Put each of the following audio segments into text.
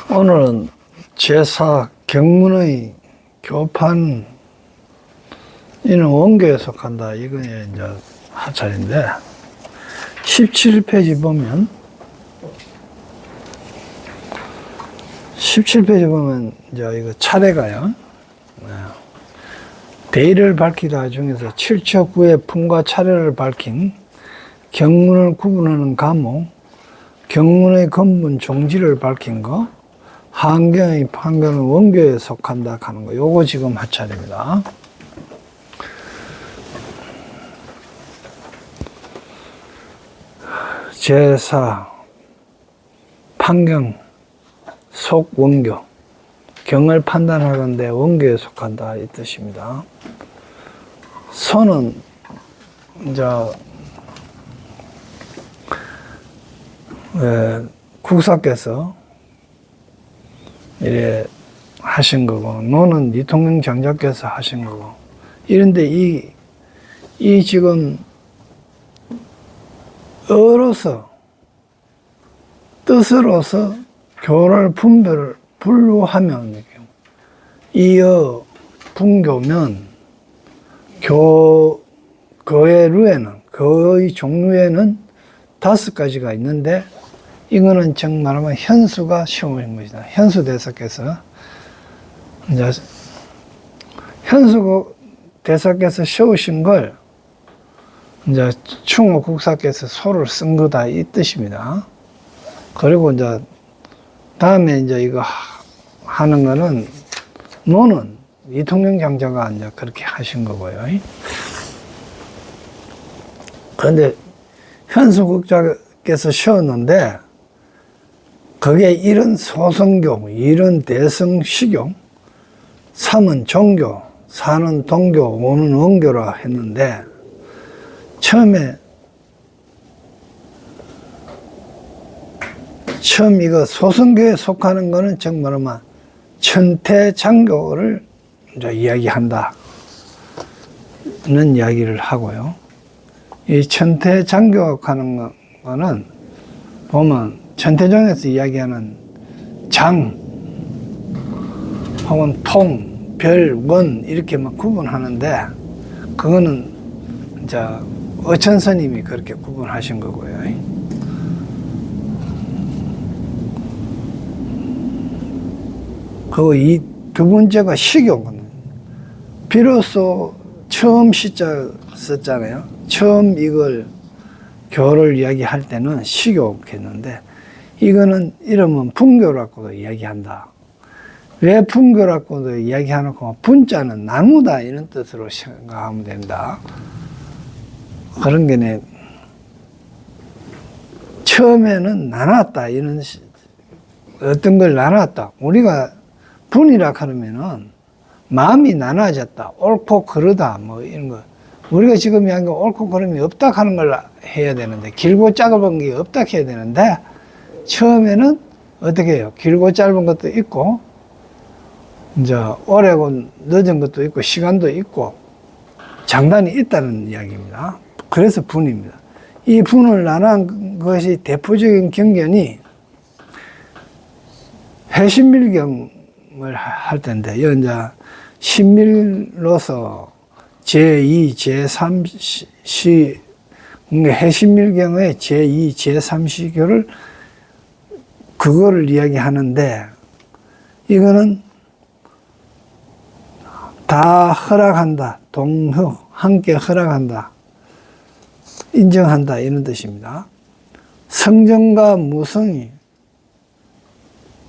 오늘은 제4 경문의 교판, 이는 원교에 속한다. 이거 이제 하차인데, 17페이지 보면, 17페이지 보면, 이제 이거 차례가요. 대의를 밝히다 중에서 7처 9의 품과 차례를 밝힌 경문을 구분하는 가목, 경문의 근본 종지를 밝힌 거, 한경의 판결은 원교에 속한다 하는 거, 요거 지금 하차입니다. 제4 판경 속 원교, 경을 판단하건대 원교에 속한다 이 뜻입니다. 선은 이제 국사께서 이래 하신 거고, 노는 대통령 장자께서 하신 거고, 이런데 이 지금 어로서, 뜻으로서 교를 분별을 분류하면, 이어 분교면 그의 류에는, 그의 종류에는 5가지가 있는데, 이거는 정말하면 현수가 시험인 것이다. 현수 대사께서, 이제, 현수 대사께서 세우신 걸, 이제, 충호 국사께서 소를 쓴 거다, 이 뜻입니다. 그리고 이제, 다음에 이제 이거 하는 거는, 노는 이통령 장자가 이제 그렇게 하신 거고요. 그런데, 현수 국자께서 세웠는데, 그게 1은 소성교, 2은 대성시교, 3은 종교, 4는 동교, 5는 원교라 했는데, 처음 이거 소성교에 속하는 거는 정말로 천태장교를 이제 이야기한다 는 이야기를 하고요. 이 천태장교 하는 거는 보면 천태종에서 이야기하는 장 혹은 통, 별, 원 이렇게 막 구분하는데, 그거는 이제 어천스님이 그렇게 구분하신 거고요. 그리고 이 두 번째가 시교거든요. 비로소 처음 시자 썼잖아요. 처음 이걸 교를 이야기할 때는 시교했는데, 이거는 이름은 분교라고도 이야기한다. 왜 분교라고도 이야기하놓고 분자는 나누다 이런 뜻으로 생각하면 된다. 그런 게네. 처음에는 나눴다 이런, 어떤 걸 나눴다. 우리가 분이라 하면은 마음이 나눠졌다, 옳고 그르다 뭐 이런 거. 우리가 지금 이야기한 거 옳고 그름이 없다 하는 걸 해야 되는데, 길고 짧은 게 없다 해야 되는데, 처음에는 어떻게 해요? 길고 짧은 것도 있고, 이제 오래고 늦은 것도 있고, 시간도 있고, 장단이 있다는 이야기입니다. 그래서 분입니다. 이 분을 나눈 것이 대표적인 경전이 해신밀경을 할 텐데, 이 이제 신밀로서 제2, 제3시, 해신밀경의 제2, 제3시교를, 그거를 이야기하는데, 이거는 다 허락한다, 동허, 함께 허락한다, 인정한다, 이런 뜻입니다. 성정과 무성이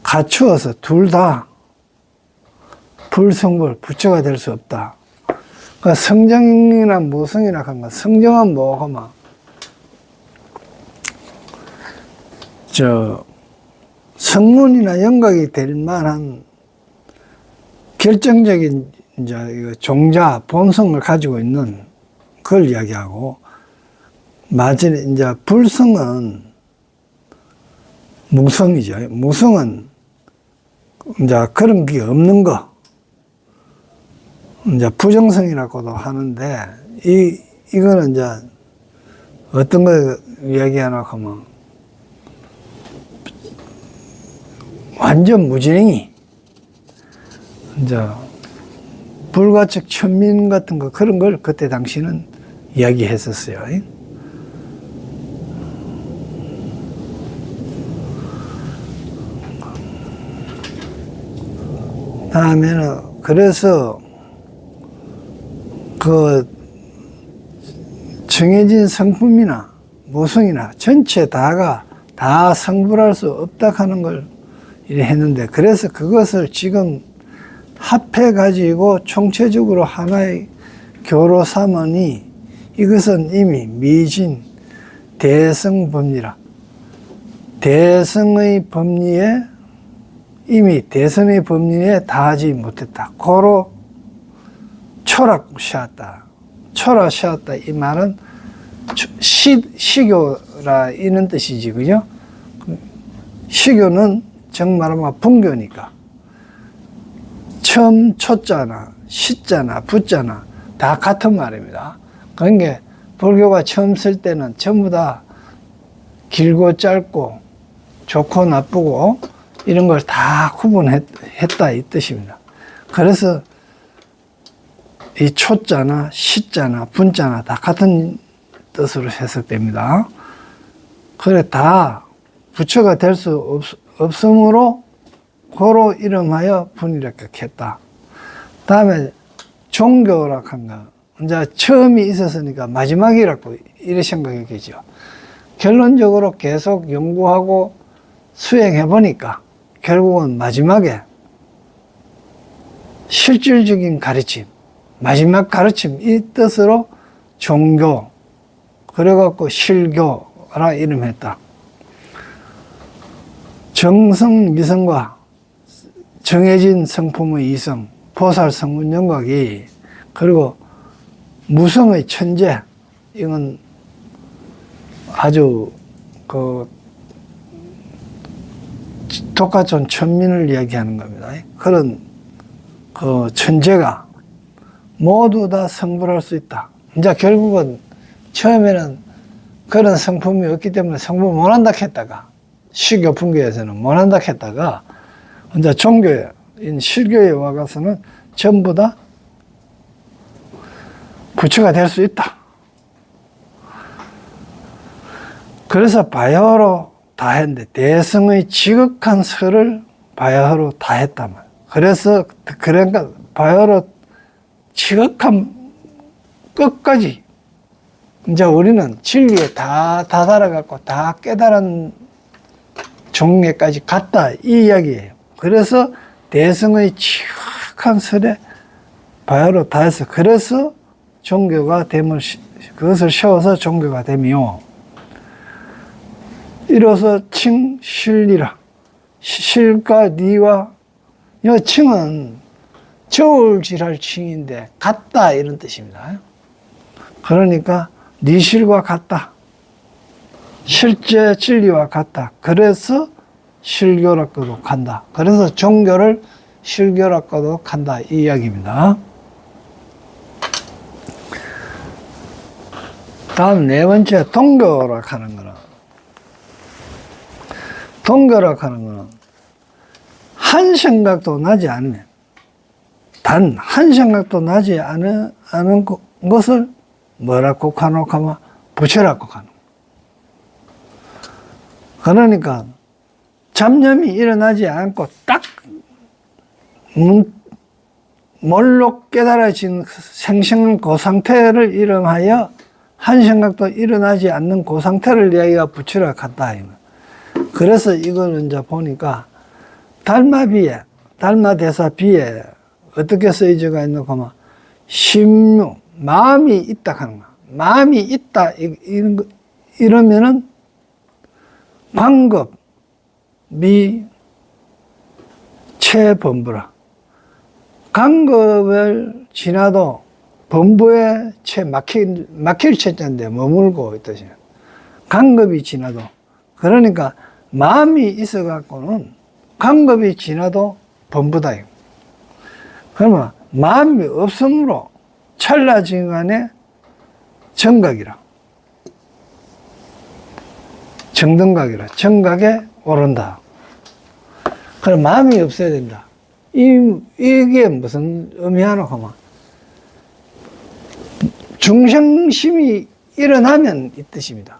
갖추어서 둘 다 불성불, 부처가 될 수 없다. 그러니까 성정이나 무성이나 하는 건, 성정은 뭐고, 성문이나 영각이 될 만한 결정적인 이제 이거 종자, 본성을 가지고 있는 그걸 이야기하고, 마지막에 이제 불성은 무성이죠. 무성은 이제 그런 게 없는 거. 이제 부정성이라고도 하는데, 이거는 이제 어떤 걸 이야기하나 하면, 완전 무진행이, 이제 불가측 천민 같은 거, 그런 걸 그때 당시는 이야기했었어요. 다음에는, 그래서, 그, 정해진 성품이나 모성이나 전체 다가 다 성불할 수 없다 하는 걸 이래 했는데, 그래서 그것을 지금 합해 가지고 총체적으로 하나의 교로 삼으니 이것은 이미 미진 대성법리라. 대성의 법리에 이미 대성의 법리에 다하지 못했다. 고로 초락시었다. 초락시었다. 이 말은 시교라 이런 뜻이지, 그죠? 시교는 정말하면 분교니까. 처음 초자나 시자나 부자나 다 같은 말입니다. 그러니까 불교가 처음 쓸 때는 전부 다 길고 짧고 좋고 나쁘고 이런 걸 다 구분했다 이 뜻입니다. 그래서 이 초자나 시자나 분자나 다 같은 뜻으로 해석됩니다. 그래 다 부처가 될 수 없으므로 고로 이름하여 분이라고 했다. 다음에 종교라고 한 거. 이제 처음이 있었으니까 마지막이라고 이래 생각했겠죠. 결론적으로 계속 연구하고 수행해 보니까 결국은 마지막에 실질적인 가르침, 마지막 가르침 이 뜻으로 종교, 그래갖고 실교라 이름했다. 정성 미성과 정해진 성품의 이성, 보살 성분 영각이, 그리고 무성의 천재, 이건 아주 그 독하촌 천민을 이야기하는 겁니다. 그런 그 천재가 모두 다 성불할 수 있다. 이제 결국은 처음에는 그런 성품이 없기 때문에 성불 못한다 했다가, 시교 분교에서는 못한다 했다가, 이제 종교인 실교에 와가서는 전부 다 부처가 될 수 있다. 그래서 바야흐로 다 했는데, 대성의 지극한 설을 바야흐로 다 했단 말이에요. 그래서 그러니까 바야흐로 지극한 끝까지 이제 우리는 진리에 다 다다라갖고 다 깨달은 종례까지 갔다 이 이야기예요. 그래서 대성의 지극한 설에 바야흐로 다 했어. 그래서 종교가 됨을, 그것을 세워서 종교가 되며, 이로써 칭, 실리라. 실과 니와, 이 칭은 저울질할 칭인데 같다 이런 뜻입니다. 그러니까 니 실과 같다. 실제 진리와 같다. 그래서 실교라고도 간다. 그래서 종교를 실교라고도 간다 이 이야기입니다. 다음 네 번째 동교라고 하는 거는, 동교라고 하는 거는 한 생각도 나지 않으면, 단 한 생각도 나지 않은 것을 뭐라고 가노하면 부처라고 가노. 그러니까 잡념이 일어나지 않고 딱 몰로 깨달아진 생생한 그 상태를 이름하여 한 생각도 일어나지 않는 그 상태를 이야기가 부처라고 한다. 그래서 이거는 이제 보니까 달마비에, 달마대사비에 어떻게 쓰여져가 있는가 하면 심유, 마음이 있다 하는 거야. 마음이 있다 이러면은 광급, 미, 체범부라. 강급을 지나도 범부에 막힐 채자인데 머물고 있듯이. 강급이 지나도. 그러니까 마음이 있어갖고는 강급이 지나도 범부다. 그러면 마음이 없으므로 찰나지간에 정각이라. 정등각이라. 정각에 오른다. 그럼 마음이 없어야 된다. 이게 무슨 의미하노 하면 중생심이 일어나면 이 뜻입니다.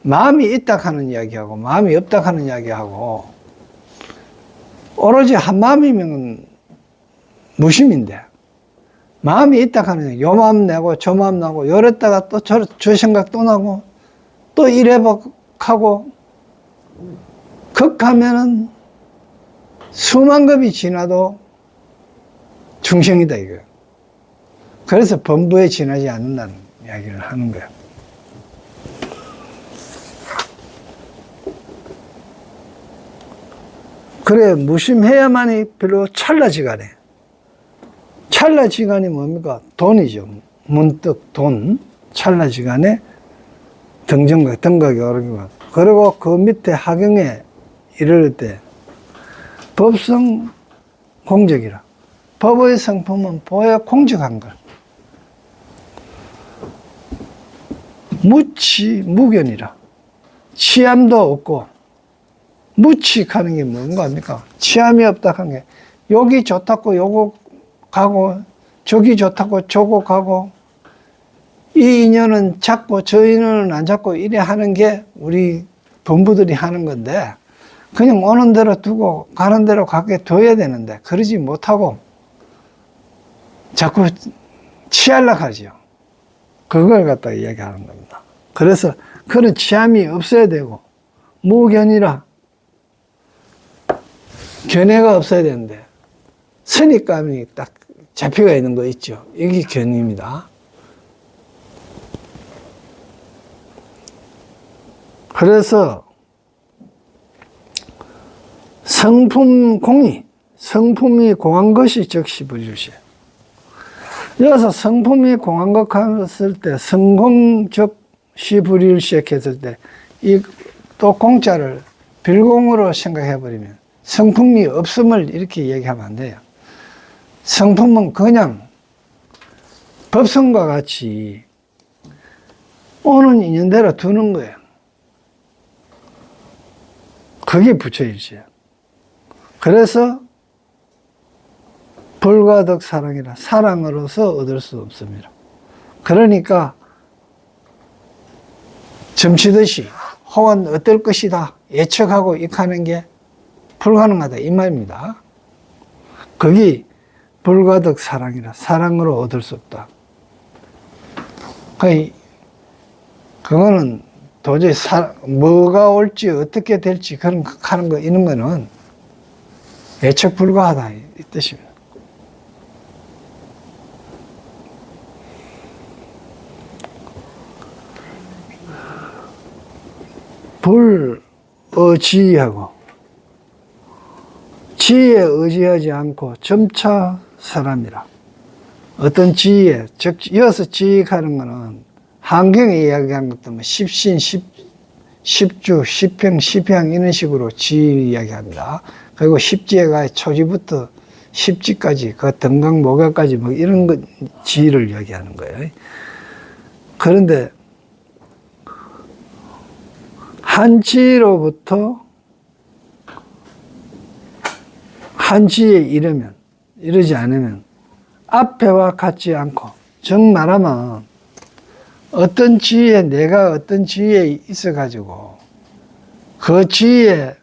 마음이 있다 하는 이야기하고 마음이 없다 하는 이야기하고 오로지 한 마음이면 무심인데 마음이 있다 하는 요 마음 내고 저 마음 나고 요랬다가 또 저 생각 또 나고 또 이래하고 극하면은 수만 급이 지나도 중생이다 이거예요. 그래서 범부에 지나지 않는다는 이야기를 하는 거예요. 그래 무심해야만이 별로 찰나지간에. 찰나지간이 뭡니까? 돈이죠. 문득 돈. 찰나지간에 등각이 오르기가. 그리고 그 밑에 하경에 이를 때 법성 공적이라. 법의 성품은 보여 공적한 걸. 무치 무견이라. 취함도 없고 무칙하는 게 뭔가 합니까? 취함이 없다 한 게 여기 좋다고 요거 가고 저기 좋다고 저거 가고 이 인연은 잡고 저 인연은 안 잡고 이래 하는 게 우리 본부들이 하는 건데 그냥 오는 대로 두고 가는 대로 가게 둬야 되는데 그러지 못하고 자꾸 취하려고 하죠. 그걸 갖다가 이야기하는 겁니다. 그래서 그런 취함이 없어야 되고 무견이라 견해가 없어야 되는데 선입감이 딱 잡혀가 있는 거 있죠. 이게 견입니다. 그래서 성품 공이 성품이 공한 것이 적시 불일시. 여기서 성품이 공한 것 했을 때 성공적 시불일시 했을 때 이 또 공자를 빌공으로 생각해 버리면 성품이 없음을 이렇게 얘기하면 안 돼요. 성품은 그냥 법성과 같이 오는 인연대로 두는 거예요. 그게 부처일지예요. 그래서 불가덕 사랑이라 사랑으로서 얻을 수 없습니다. 그러니까 점치듯이 혹은 어떨 것이다 예측하고 익하는 게 불가능하다 이 말입니다. 그게 불가덕 사랑이라 사랑으로 얻을 수 없다. 그거는 도저히 뭐가 올지 어떻게 될지 그런 하는 거 이런 거는 예측 불가하다 이 뜻입니다. 불의지하고 지혜에 의지하지 않고 점차 사람이라. 어떤 지혜, 즉 이어서 지익하는 거는 한경에 이야기한 것도 뭐 십신, 십주, 십평, 십향 이런 식으로 지 이야기합니다. 그리고 십지혜가 초지부터 십지까지 그 등강 목약까지 뭐 이런 것 지를 이야기하는 거예요. 그런데 한지로부터 한지에 이르지 않으면 앞에와 같지 않고, 즉 말하면 어떤 지에 내가 어떤 지에 있어가지고 그 지에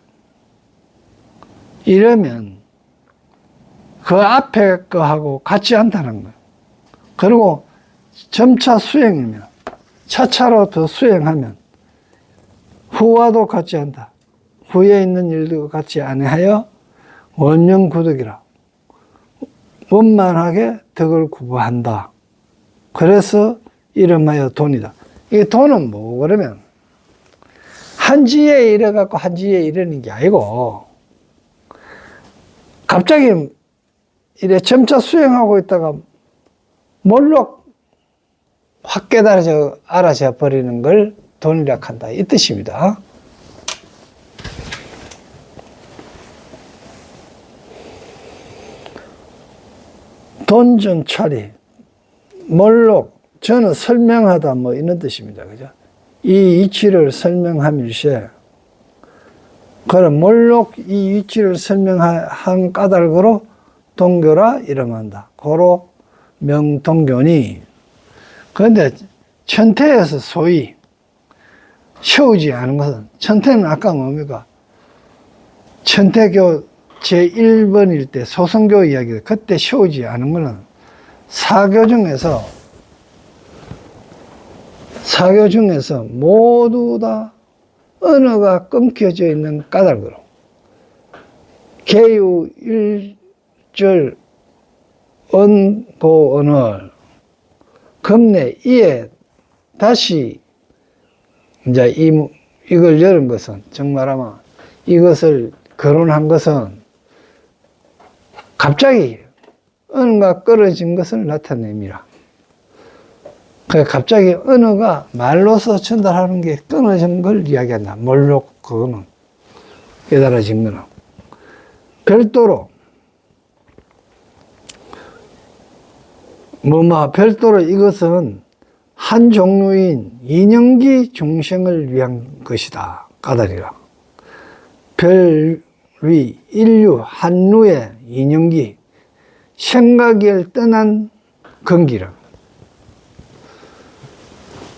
이르면 그 앞에 거하고 같지 않다는 거예요. 그리고 점차 수행이면 차차로 더 수행하면 후와도 같지 않다. 후에 있는 일도 같지 아니하여 원영구덕이라. 원만하게 덕을 구부한다. 그래서 이름하여 돈이다. 이 돈은 뭐 그러면 한지에 이래갖고 한지에 이르는 게 아니고 갑자기 이래 점차 수행하고 있다가 몰록 확 알아져 버리는 걸 돈이라 한다. 이 뜻입니다. 돈전차리, 몰록, 저는 설명하다 뭐 이런 뜻입니다. 그죠? 이 이치를 설명함일세. 그럼 몰록 이 이치를 설명한 까닭으로 동교라 이름한다. 고로 명동교니. 그런데 천태에서 소위 세우지 않은 것은, 천태는 아까 뭡니까? 천태교 제1번일 때 소성교 이야기, 그때 세우지 않은 것은 사교 중에서 모두 다 언어가 끊겨져 있는 까닭으로 개유 일절 언고언을 금내 이에 다시 이제 이걸 열은 것은, 정말하면 이것을 거론한 것은 갑자기 언어가 끊어진 것을 나타냅니다. 갑자기 언어가 말로서 전달하는 게 끊어진 걸 이야기한다. 몰록 그거는 깨달아진 거는. 별도로 별도로 이것은 한 종류인 인연기 중생을 위한 것이다. 까닭이라. 별위 인류 한류의 인연기, 생각을 떠난 건기라.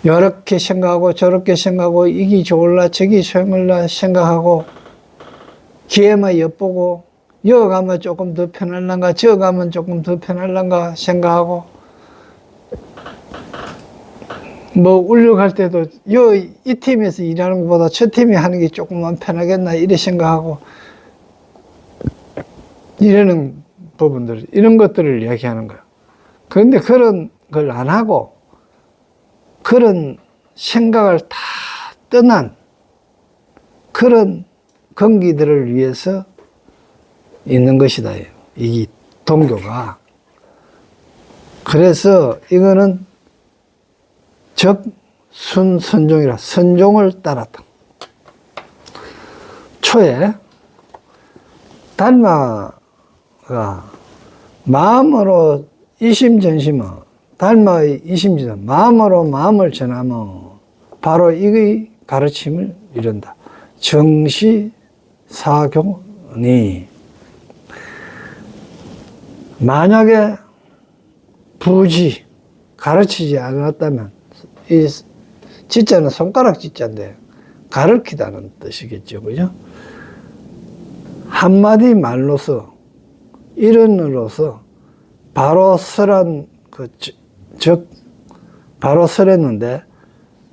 이렇게 생각하고 저렇게 생각하고 이기 좋을라 저기 소용을라 생각하고 기회만 엿보고 여 가면 조금 더 편할란가 저 가면 조금 더 편할란가 생각하고 뭐 울려갈 때도 이 팀에서 일하는 것보다 저 팀이 하는 게 조금만 편하겠나 이래 생각하고 이러는 부분들, 이런 것들을 이야기하는 거예요. 그런데 그런 걸 안 하고 그런 생각을 다 떠난 그런 건기들을 위해서 있는 것이다. 이 동교가. 그래서 이거는 적순선종이라, 선종을 따랐다. 초에 달마가 마음으로 이심전심은, 달마의 이심전심, 마음으로 마음을 전하면 바로 이의 가르침을 이룬다. 정시사교니. 만약에 부지 가르치지 않았다면, 이 지자는 손가락 지자인데 가르치다는 뜻이겠죠. 그죠? 한마디 말로서, 일언으로서 바로 설한 바로 설했는데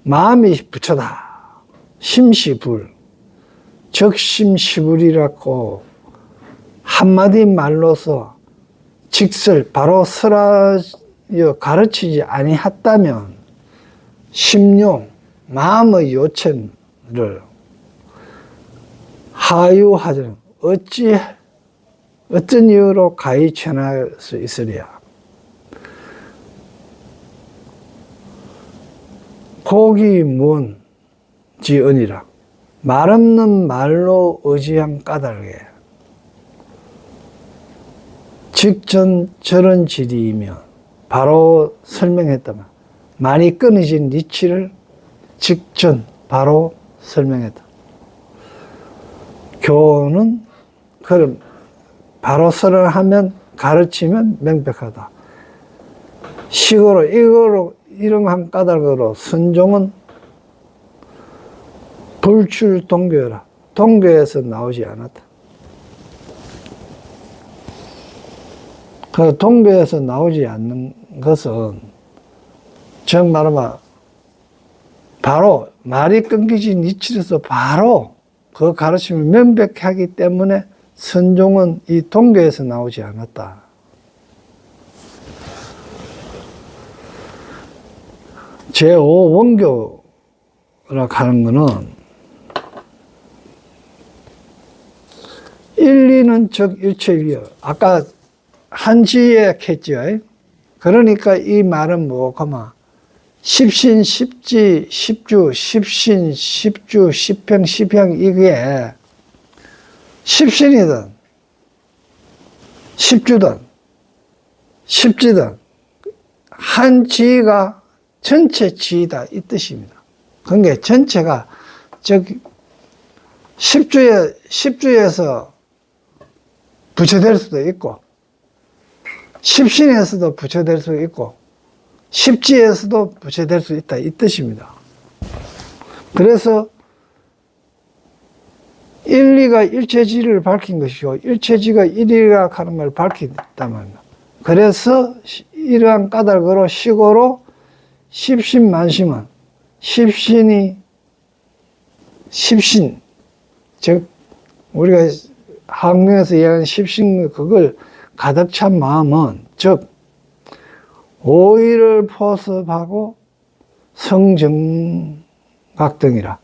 마음이 부처다. 심시불, 적심시불이라고 한마디 말로서 직설 바로 설하여 가르치지 아니했다면 심용, 마음의 요청을 하유하자는 어떤 이유로 가히 전할 수 있으랴. 곡이 뭔지언이라. 말 없는 말로 의지한 까닭에 직전 저런 질이면 바로 설명했다면, 많이 끊어진 이치를 직전 바로 설명했다. 교는 그럼 바로 설을 가르치면 명백하다. 식으로 이런 한 까닭으로 선종은 불출 동교라. 동교에서 나오지 않았다. 그 동교에서 나오지 않는 것은 정말로 바로 말이 끊기진 이치로서 바로 그 가르침을 명백하기 때문에 선종은 이 동교에서 나오지 않았다. 제5원교라고 하는 거는 일리는 즉 일체위여. 아까 한지에 캤죠. 그러니까 이 말은 뭐고마 십신, 십지, 십주, 십신, 십주, 십평, 십향 이게 십신이든 십주든 십지든 한 지가 전체 지이다 이 뜻입니다. 그러니까 전체가 저기 십주에서 부처될 수도 있고 십신에서도 부처될 수 있고 십지에서도 부처될 수 있다 이 뜻입니다. 그래서 일리가 일체지를 밝힌 것이고 일체지가 일이라 하는 걸 밝혔단 말입니다. 그래서 이러한 까닭으로 시고로 십신만심은 십신이 십신 즉 우리가 학명에서 이야기하는 십신 그걸 가득 찬 마음은 즉 오의를 포섭하고 성정각 등이라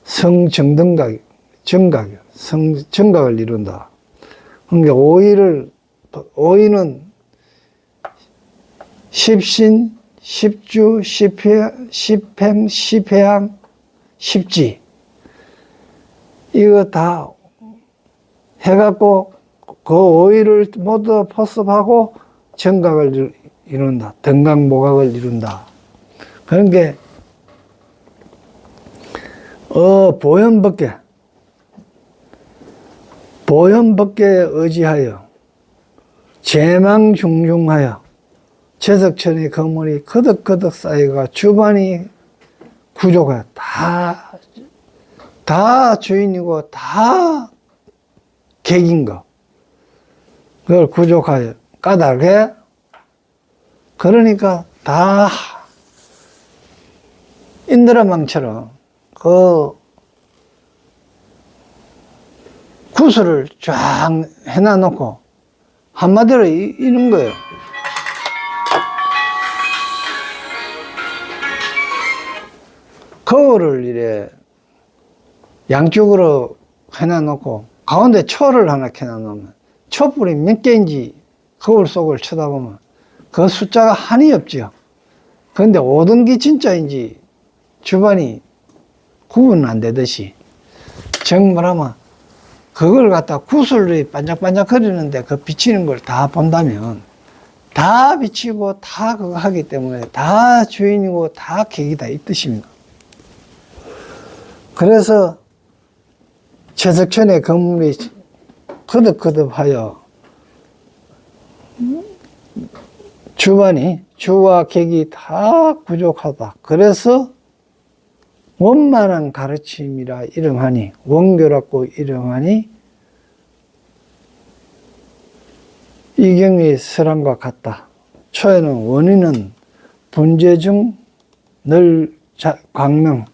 성정등각 정각이요 정각을 이룬다. 그러니까 오의는 십신, 십주, 십행, 십회양, 십지 이거 다 해갖고 그 오의를 모두 포섭하고 정각을 이룬다. 등각모각을 이룬다. 그런 게 보현법계에 의지하여 제망중중하여 제석천의 거물이 거덕거덕 쌓여가 주반이 구족하여 다 주인이고 다 객인 거 그걸 구족하여 까닭에 그러니까 다 인드라망처럼 그 구슬을 쫙 해놔놓고 한마디로 이런 거예요. 거울을 이래 양쪽으로 해놔놓고 가운데 초를 하나 켜놔놓으면 촛불이 몇 개인지 거울 속을 쳐다보면 그 숫자가 한이 없죠. 그런데 오던 게 진짜인지 주반이 구분 안 되듯이 정말하면 그걸 갖다 구슬이 반짝반짝 거리는데 그 비치는 걸 다 본다면 다 비치고 다 그거 하기 때문에 다 주인이고 다 객이다 이 뜻입니다. 그래서 최석천의 건물이 거듭거듭하여 주반이 주와 객이 다 부족하다. 그래서 원만한 가르침이라 이름하니 원교라고 이름하니 이경의 설함과 같다. 초에는 원인은 분재 중 광명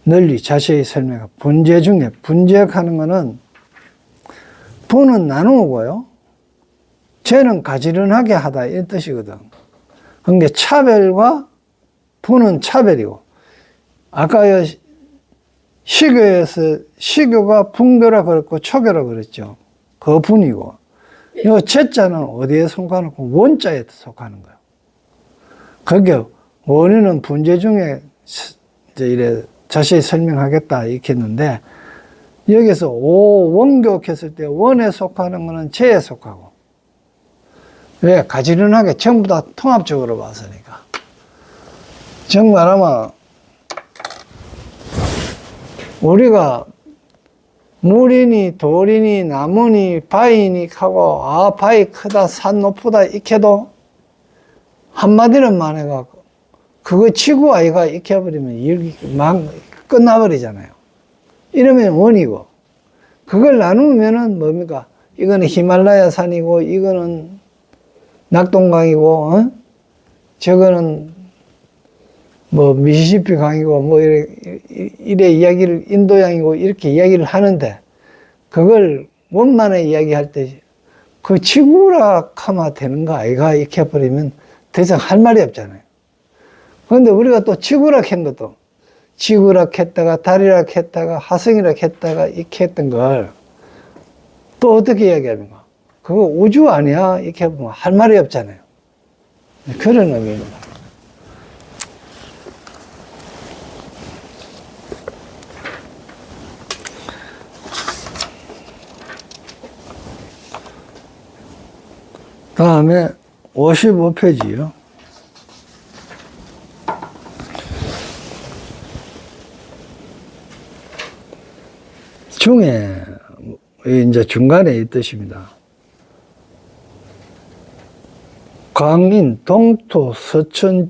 널리 자세히 설명해. 분재 중에 분재하는 거는 분은 나누고요. 죄는 가지런하게 하다 이런 뜻이거든. 그러니까 차별과 분은 차별이고 아까 시교에서 시교가 분교라 그랬고 초교라 그랬죠. 그 분이고 이 제자는 어디에 속하고 원자에 속하는 거예요. 그게 원인은 분재 중에 이제 이래 자세히 설명하겠다 이렇게 했는데 여기서 원교 했을 때 원에 속하는 거는 재에 속하고 왜? 가지런하게 전부 다 통합적으로 봐서니까. 정말 아마 우리가 물이니 돌이니 나무니 바위니 하고 바위 크다 산 높다 익혀도 한마디로 말해갖고 그거 치고 아이가 익혀버리면 일이 막 끝나버리잖아요. 이러면 원이고 그걸 나누면은 뭡니까? 이거는 히말라야 산이고 이거는 낙동강이고 저거는 뭐 미시시피 강이고 뭐 이래 이야기를 인도양이고 이렇게 이야기를 하는데 그걸 원만에 이야기할 때 그 지구락하면 되는 거 아이가 이렇게 해버리면 더 이상 할 말이 없잖아요. 그런데 우리가 또 지구락 한 것도 지구락 했다가 달이락 했다가 화성이락 했다가 이렇게 했던 걸 또 어떻게 이야기합니까? 그거 우주 아니야? 이렇게 보면 할 말이 없잖아요. 그런 의미입니다. 다음에 55페이지요. 중에 이제 중간에 있듯입니다. 광인, 동토, 서천,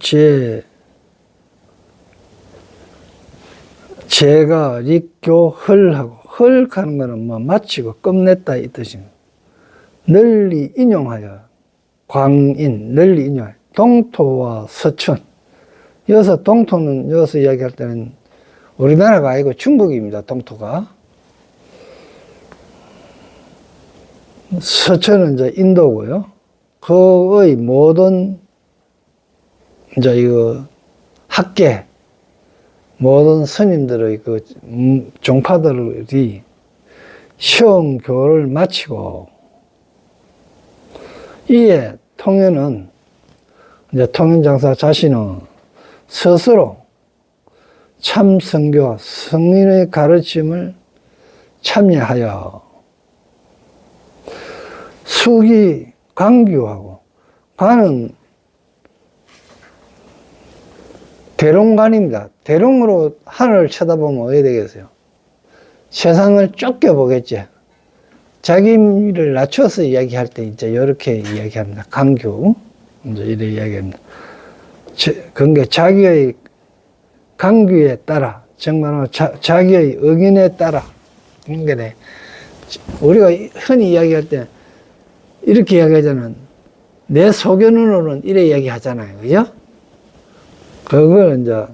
제가立교, 헐하고 헐하는 거는 뭐 마치고 끝냈다 이 뜻입니다. 널리 인용하여 광인, 널리 인용하여 동토와 서천. 여기서 동토는 여기서 이야기할 때는 우리나라가 아니고 중국입니다. 동토가. 서천은 이제 인도고요. 그의 모든 이제 이거 학계, 모든 스님들의 그 종파들이 시험교를 마치고 이에 통연은 이제 통연장사 자신은 스스로 참선교와 성인의 가르침을 참여하여 수기 광규하고 관은 대롱관입니다. 대롱으로 하늘을 쳐다보면 어떻게 되겠어요? 세상을 쫓겨보겠지. 자기를 낮춰서 이야기할 때 이제 이렇게 이야기합니다. 강규. 이제 이렇게 이야기합니다. 그러니까 자기의 강규에 따라, 정말 자기의 의견에 따라. 그러니까 우리가 흔히 이야기할 때 이렇게 이야기하자면 내 소견으로는 이래 이야기하잖아요. 그죠? 그걸 이제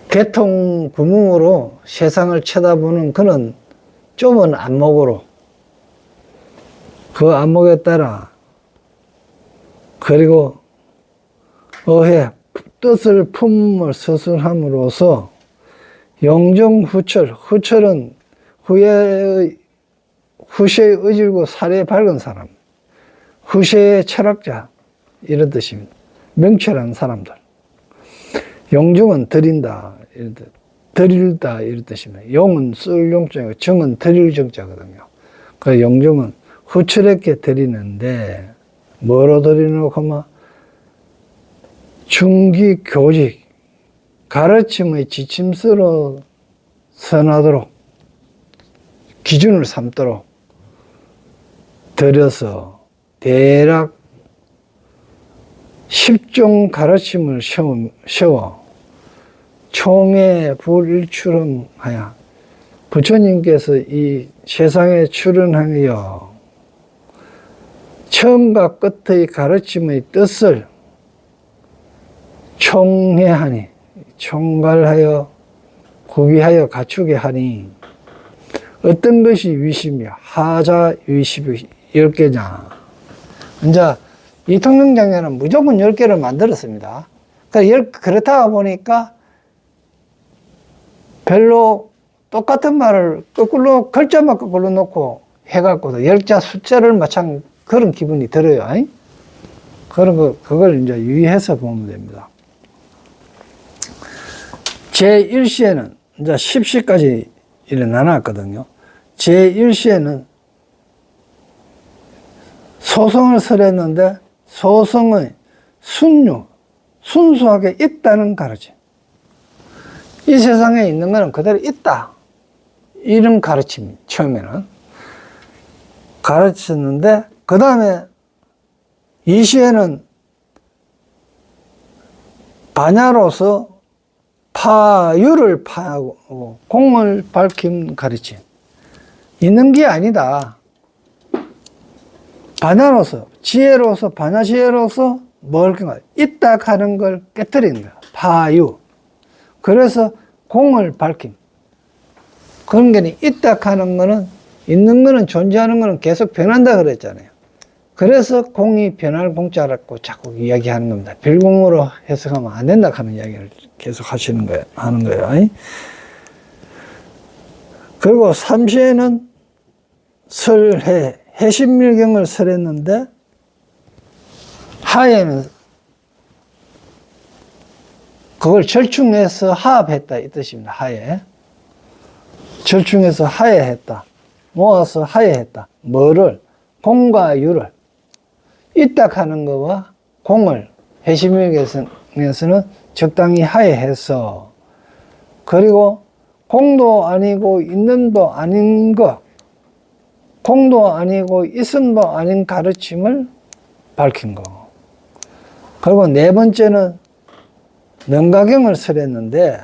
개통 구멍으로 세상을 쳐다보는 그런 좁은 안목으로 그 안목에 따라 그리고 어해 뜻을 품을 서술함으로써 영정후철, 후철은 후세의 의질고 사례 밝은 사람, 후세의 철학자 이런 뜻입니다. 명철한 사람들. 용중은 드린다, 이런 뜻. 드릴다 이런 뜻입니다. 용은 쓸 용자고 정은 드릴 정자거든요. 그 용중은 후철에게 드리는데 뭐로 드리노 하면 중기교직 가르침의 지침서로 선하도록 기준을 삼도록 들여서 대략 10종 가르침을 세워 총회 불일출렁하여 부처님께서 이 세상에 출현하여 처음과 끝의 가르침의 뜻을 총회하니 총괄하여 구비하여 갖추게 하니 어떤 것이 위시며 하자 위시비 10개냐. 이제 이통령장에는 무조건 10개를 만들었습니다. 그렇다 보니까 별로 똑같은 말을 거꾸로, 글자만 거꾸로 놓고 해갖고도 열자 숫자를 맞춘 그런 기분이 들어요. 그걸 이제 유의해서 보면 됩니다. 제1시에는 이제 10시까지 이래 나눴거든요. 제1시에는 소성을 설했는데 소성의 순수하게 있다는 가르침. 이 세상에 있는 거는 그대로 있다. 이런 가르침, 처음에는. 가르쳤는데, 그 다음에 이 시에는 반야로서 파유를 파하고 공을 밝힌 가르침. 있는 게 아니다. 반야로서, 지혜로서, 반야지혜로서 뭘 있다 하는 걸 깨뜨리는 거야. 파유. 그래서 공을 밝힘. 그런 게 있다 하는 거는, 있는 거는, 존재하는 거는 계속 변한다 그랬잖아요. 그래서 공이 변할 공자라고 자꾸 이야기하는 겁니다. 별공으로 해석하면 안 된다 하는 이야기를 계속 하는 거예요. 그리고 삼시에는 설해, 해신밀경을 설했는데, 하에는 그걸 절충해서 하합했다 이 뜻입니다. 하에. 절충해서 하해했다. 모아서 하해했다. 뭐를? 공과 유를. 이딱하는 거와 공을 해심일경에서는 적당히 하해해서, 그리고 공도 아니고 있는도 아닌 것, 공도 아니고 있음도 아닌 가르침을 밝힌 거. 그리고 네 번째는 명가경을 설했는데,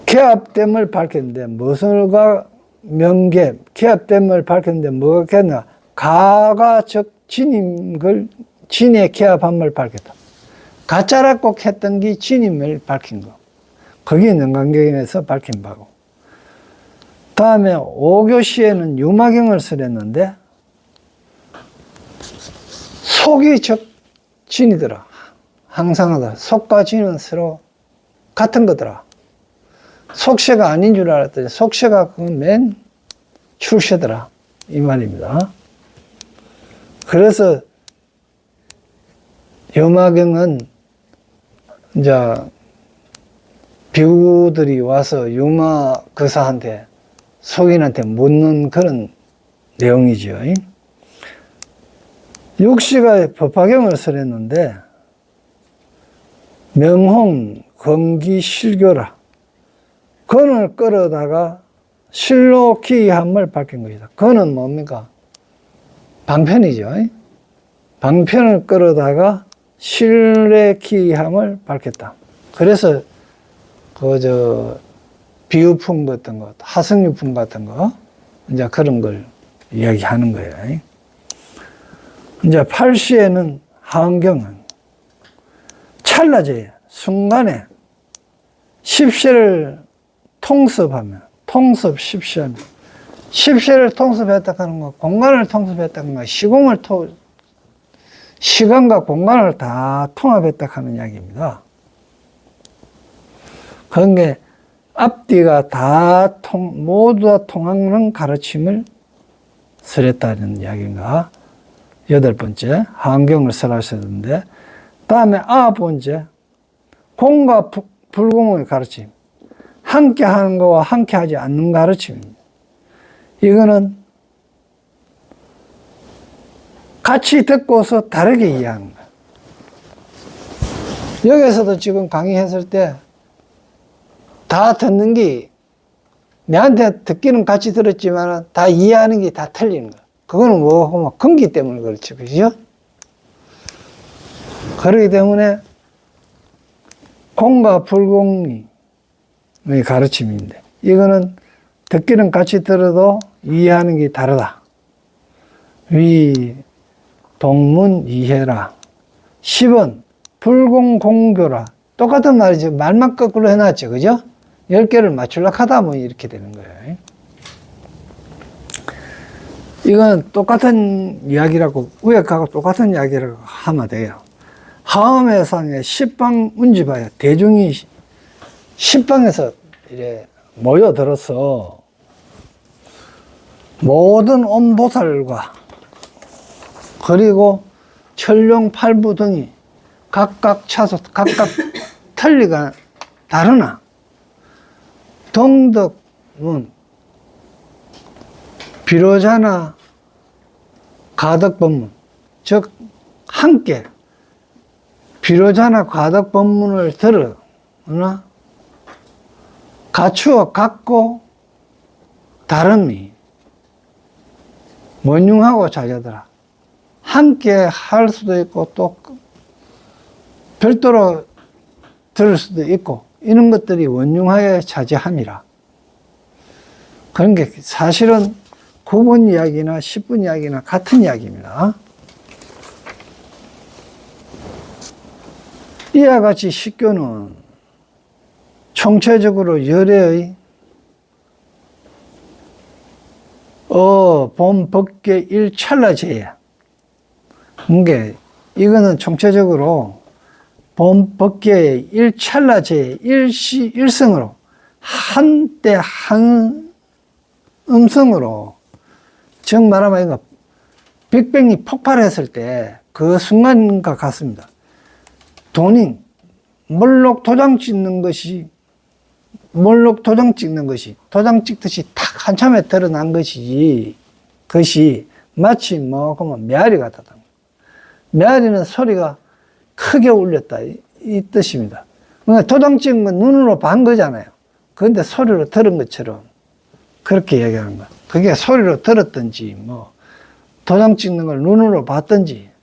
개합됨을 밝혔는데, 무엇과 명계, 개합됨을 밝혔는데 뭐가 겠나? 가가 즉 진의 개합함을 밝혔다. 가짜라고 했던 게 진임을 밝힌 거. 그게 명가경에서 밝힌 바고. 다음에 오교시에는 유마경을 설했는데, 속이 즉 진이더라. 항상하다. 속과 진은 서로 같은 거더라. 속세가 아닌 줄 알았더니 속세가 그 맨 출세더라. 이 말입니다. 그래서 유마경은 이제 비구들이 와서 유마 거사한테, 속인한테 묻는 그런 내용이죠. 육시가 법화경을 설했는데, 명홍, 건기, 실교라. 건을 끌어다가 실로 기이함을 밝힌 것이다. 건은 뭡니까? 방편이죠. 방편을 끌어다가 실의 기이함을 밝혔다. 그래서 비유품 같은 거, 하승유품 같은 거, 이제 그런 걸 이야기하는 거예요. 이제 팔시에는 하은경은 찰나제에 순간에 십시를 통습하면, 통습 십시하면, 십시를 통습했다 하는 거, 공간을 통습했다 하는 거, 시간과 공간을 다 통합했다 하는 이야기입니다. 그런 게 앞뒤가 모두 다 통하는 가르침을 설했다는 이야기인가. 여덟 번째, 하은경을 설하셨는데, 다음에 아홉 번째, 공과 불공의 가르침. 함께 하는 거와 함께 하지 않는 가르침입니다. 이거는 같이 듣고서 다르게 이해하는 거예요. 여기서도 지금 강의했을 때 다 듣는 게, 내한테 듣기는 같이 들었지만 다 이해하는 게 다 틀리는 거예요. 그거는 뭐, 근기 때문에 그렇죠. 그죠? 그렇기 때문에 공과 불공의 가르침인데, 이거는 듣기는 같이 들어도 이해하는 게 다르다. 위, 동문, 이해라. 10은 불공공교라. 똑같은 말이죠. 말만 거꾸로 해놨죠. 그죠? 10개를 맞추려고 하다 보면 이렇게 되는 거예요. 이건 똑같은 이야기라고, 우역하고 똑같은 이야기라고 하면 돼요. 하음해상에 10방 운집하여 대중이 10방에서 이래 모여들어서 모든 온보살과 그리고 천룡 팔부 등이 각각 차소, 각각 틀리가 다르나 동덕은 비로자나 가덕법문, 즉 함께 비로자나 가덕법문을 들으나 갖추어 갖고 다름이 원융하고 자자더라. 함께 할 수도 있고 또 별도로 들을 수도 있고 이런 것들이 원융하여 자제함이라. 그런 게 사실은 9분 이야기나 10분 이야기나 같은 이야기입니다. 이와 같이 식교는 총체적으로 열애의 봄, 법계, 일찰나제야. 그러니까 이거는 총체적으로 법계의 일찰나제의 일시일성으로 한때 한 음성으로 즉 말하면 이거 빅뱅이 폭발했을 때 그 순간과 같습니다. 돈이 몰록 도장 찍는 것이 도장 찍듯이 탁 한참에 드러난 것이지 그것이 마치 뭐 그러면 메아리 같았다. 메아리는 소리가 크게 울렸다 이 뜻입니다. 그러니까 도장 찍은 건 눈으로 본 거잖아요. 그런데 소리로 들은 것처럼 그렇게 얘기하는 거야. 그게 소리로 들었든지 뭐 도장 찍는 걸 눈으로 봤든지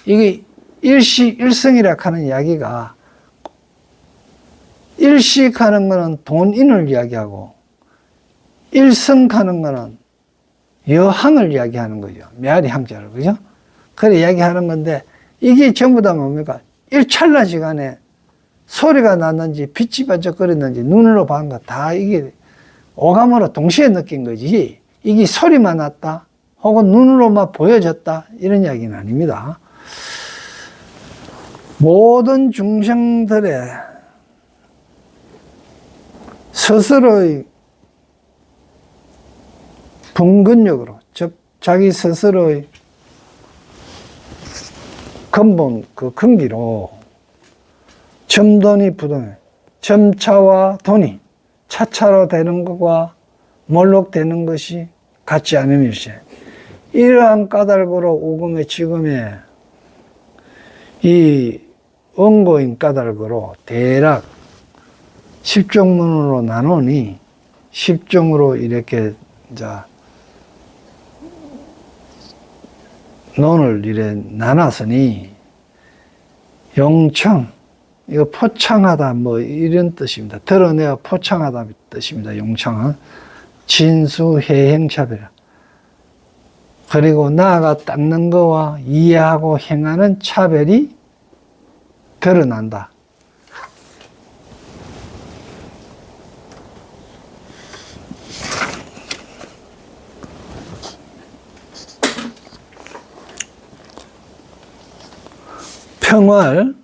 이게 일시일성이라 하는 이야기가 일식하는 거는 돈인을 이야기하고 일성하는 거는 여항을 이야기하는 거죠. 메아리 항자를 그죠? 그래 이야기하는 건데 이게 전부 다 뭡니까? 일찰나 시간에 소리가 났는지 빛이 반짝거렸는지 눈으로 본 거 다 이게 오감으로 동시에 느낀 거지 이게 소리만 났다 혹은 눈으로만 보여졌다 이런 이야기는 아닙니다. 모든 중생들의 스스로의 분근력으로 즉 자기 스스로의 근본 그 근기로 점돈이 부동해 점차와 돈이 차차로 되는 것과 몰록되는 것이 같지 않음일세. 이러한 까닭으로 오금의 지금의 이 원고인 까닭으로 대략 10종문으로 나누니 10종으로 이렇게 이제 논을 이래 나눴으니 용청 이거 포창하다 뭐 이런 뜻입니다. 드러내어 포창하다 뜻입니다. 용청은 진수해행차별 그리고 나아가 닦는 거와 이해하고 행하는 차별이 드러난다. 평활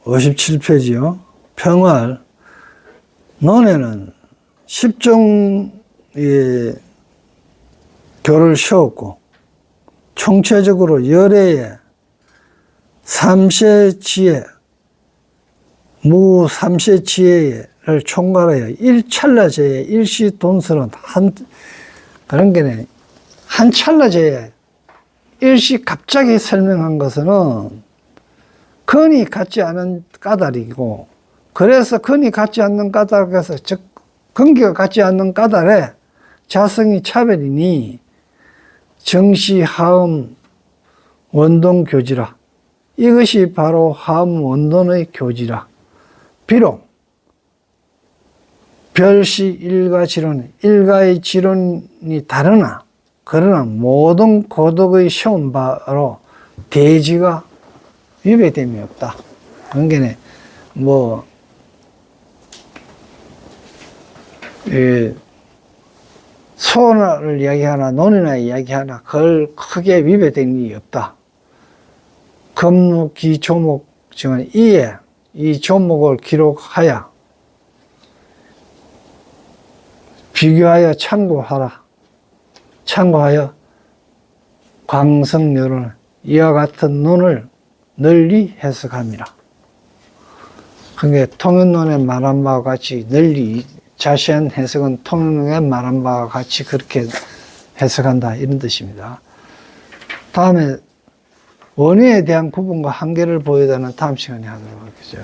57페이지요. 평활 논에는 10종의 교를 세웠고 총체적으로 열애의 삼세지혜 무삼세지혜를 총괄하여 일찰나제의 일시돈설은 그런 게네 한 찰나제의 일시 갑자기 설명한 것은 근이 같지 않은 까닭이고 그래서 근이 같지 않는 까닭에서 즉 근기가 같지 않는 까닭에 자성이 차별이니 정시 하음 원동 교지라 이것이 바로 하음 원동의 교지라. 비록 별시 일가 지론 일가의 지론이 다르나 그러나 모든 고독의 시험 바로 대지가 위배됨이 없다. 그러니까 뭐 소원을 이야기하나 논이나 이야기하나 그걸 크게 위배된 일이 없다. 금묵기 조목 지금 이에 이 조목을 기록하여 비교하여 참고하여 광성열은 이와 같은 논을 널리 해석합니다. 그러니까 통일론에 말한 바와 같이 널리 자세한 해석은 통일론에 말한 바와 같이 그렇게 해석한다 이런 뜻입니다. 다음에 원의에 대한 구분과 한계를 보여달라는 다음 시간에 하도록 하겠죠.